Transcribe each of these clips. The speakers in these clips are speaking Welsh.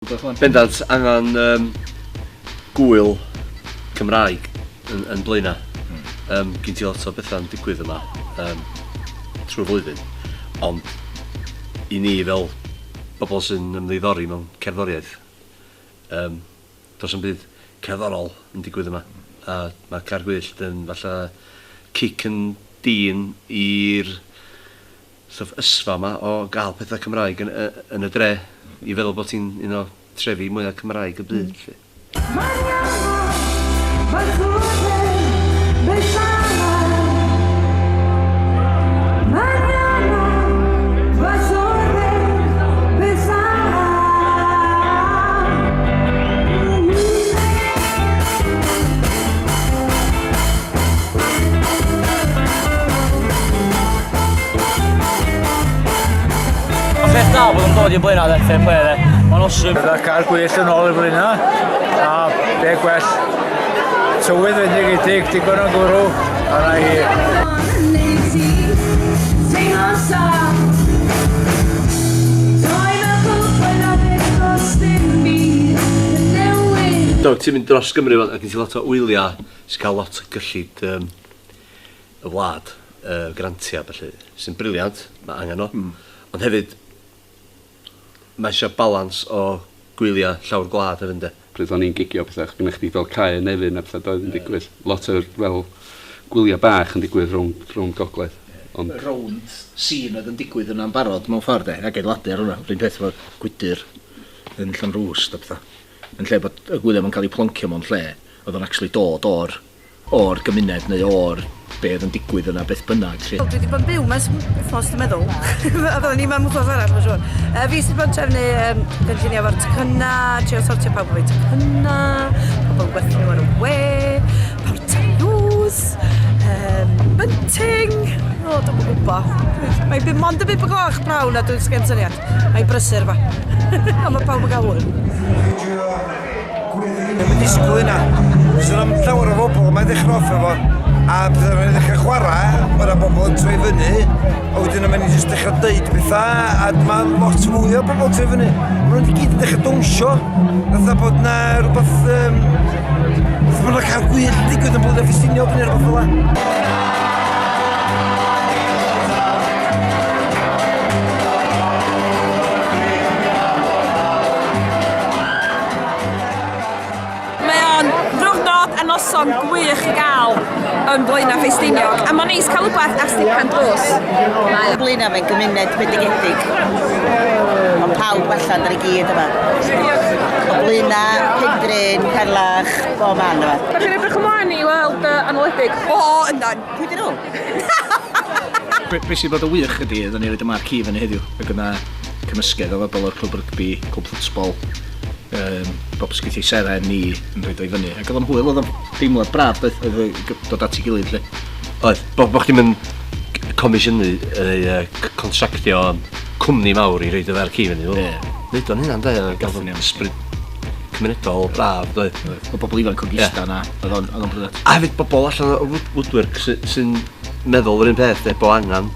Bendant angen gwyl Cymraeg yn Blaena. Gyn ti lot o bethau'n digwydd yma trwy'r flwyddyn. Ond i ni fel bobl sy'n ymddiddori mewn cerddoriaeth, does yn byd cerddorol yn digwydd yma. A mae Car Gwyllt yn falle cic yn dyn i'r ysfa yma o gael pethau Cymraeg yn y dre, i feddwl bod ti'n un o trefi mwyaf Cymraeg y byd. Peth da bod yn dod i'r Blaena de, lle ple de. Mae'n oswm. Bydd Car Gwyllt yn ôl i'r Blaena, a be gwell tywydd fendigedig, digon o gwrw, a na hi. Dog, ti'n mynd dros Gymru ac yn ti lot o wyliau sy'n cael lot o gyllid y wlad, grantia, felly, sy'n briliant, mae angen o. Ond hefyd, mae eisiau balans o gwyliau llawr gwlad hefyd, de. Pryd o'n i'n gigio pethau, gynnech chdi fel Cae Nefyn a pethau doedd yn digwydd. Lot o'r fel gwyliau bach yn digwydd rhwng gogledd. Rownd sîn oedd yn digwydd yna'n barod mewn ffordd de, ac adeiladu ar hwnna. Rwy'n peth efo gwydyr yn Llanrwst a pethau. Yn lle bod y gwyliau yn cael ei ploncio mewn lle, oedd o'n actually dod o'r gymuned neu o'r be oedd yn digwydd yna beth bynnag. Dwi wedi bod yn byw mewn wythnos, dwi'n meddwl. A byddwn ni mewn wythnos arall, mae'n siŵr. Fi sydd wedi bod yn trefnu gynllunio efo'r tocynna, trio sortio pawb o'r tocynna, pobl gwerthu nhw ar y we, parteilws, bunting. O, dwi'n gwybod. Mae'n byd mond y byd goch brawn a dwi'n sgen syniad. Mae'n brysur fa. A mae pawb yn gael hwyl. Ddim yn disgwyl yna. Sy'n am llawer o bobl, mae'n dechrau off efo. A byddwn nhw'n dechrau chwarae, mae'na bobl yn troi fyny, a wedyn yma ni'n jyst dechrau deud bethau, a mae'n lot mwy o bobl troi fyny. Mae nhw'n gyd yn dechrau dawnsio, fatha bod na rhywbeth... Fatha bod na Car Gwyllt digwydd yn Blaena Ffestiniog neu rhywbeth fel la. Noson gwych i gael yn Blaena Ffestiniog, a mae'n neis cael rhywbeth ar stipan drws. Mae Blaena fe'n gymuned bendigedig. Mae pawb allan ar y gyd yma. O Blaena, Pendryn, Perlach, bob man yma. Da chi'n edrych ymlaen i weld analytig? O, yndan. Pwy dyn nhw? Be sydd bod y wych ydy, ydyn ni roed y marc i fyny heddiw. Ac yna cymysgedd o bobl o'r clwb rygbi, clwb ffwtsbol, bobl sy'n gweithio seren ni yn rhoid o i fyny. Ac oedd o'n hwyl, oedd o'n deimlad braf, oedd dod at ei gilydd lle. Oedd, bod chdi'n mynd comisiynu neu contractio cwmni mawr i roed y ferch i fyny. Neud o'n hynna'n da, gael o'n ysbryd cymunedol braf, doedd. Oedd bobl ifanc o gista yna, oedd o'n bryd. A hefyd bobl allan o woodwork sy'n meddwl yr un peth, bod angen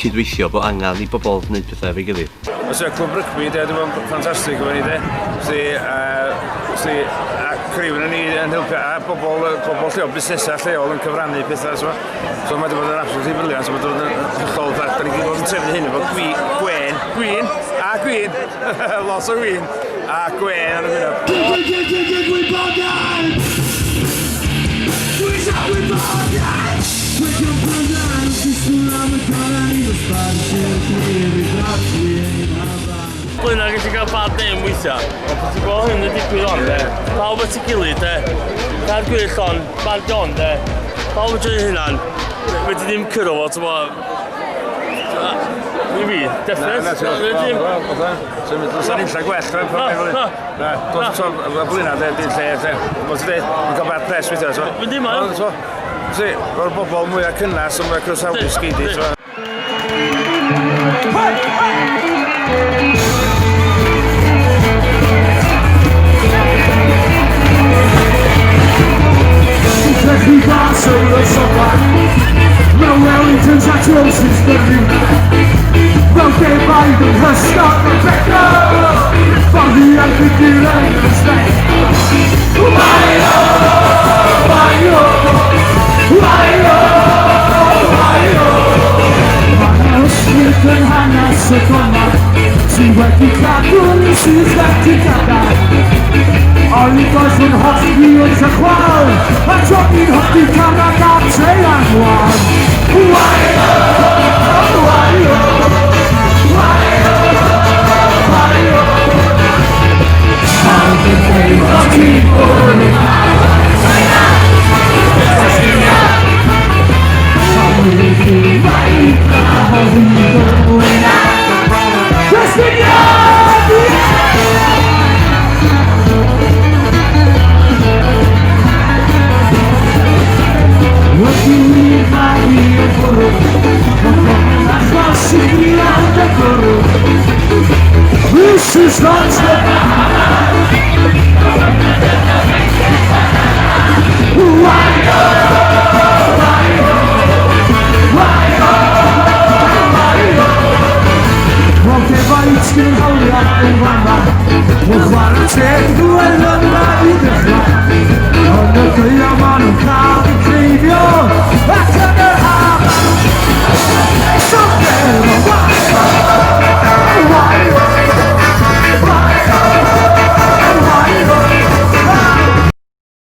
cydweithio, bod angen i bobl wneud pethau efo'i gilydd. Os yw'r clwb rygbi, dwi'n bod ffantastig efo ni, a crywyn ni yn helpu, a bobl lleol, busnesau lleol yn cyfrannu pethau. So mae wedi bod yn absolutely briliant, so mae wedi bod yn hollol dda. Da ni wedi bod yn trefnu hyn efo gwyn, lot o gwyn, a gwen ar y Blaena gallu cael bad name weithiau, ond ti'n gweld hyn yn digwydd on, de. Pawb at ei gilydd, de. Car Gwyllt on, band on, de. Pawb yn dweud hynna'n, wedi ddim cyrro fo, ti'n bod. I fi, definite. Sa'n unlla gwell, Blaena, di'n lle, mae'n cael bad press weithiau. Fynd i maen. O'r bobl mwyaf cynnas, ond mae'n croesawu sgidi. Mewn Wellingtons a Trowsys dydyn Mewn defaid yn hysgol y Beco Ffordd i Yn hanes y gomad sy'n wedi cadw'n sydd wedi gadael Oli does yn hoffi wrth y chwal a Johnny'n hoffi carad a treian wan Waio, waio, waio, waio Pawb yn dweud o ti'n bwrdd This is not Wel, defaid sgyn hawliau yn fama, o chwarae teg ddwen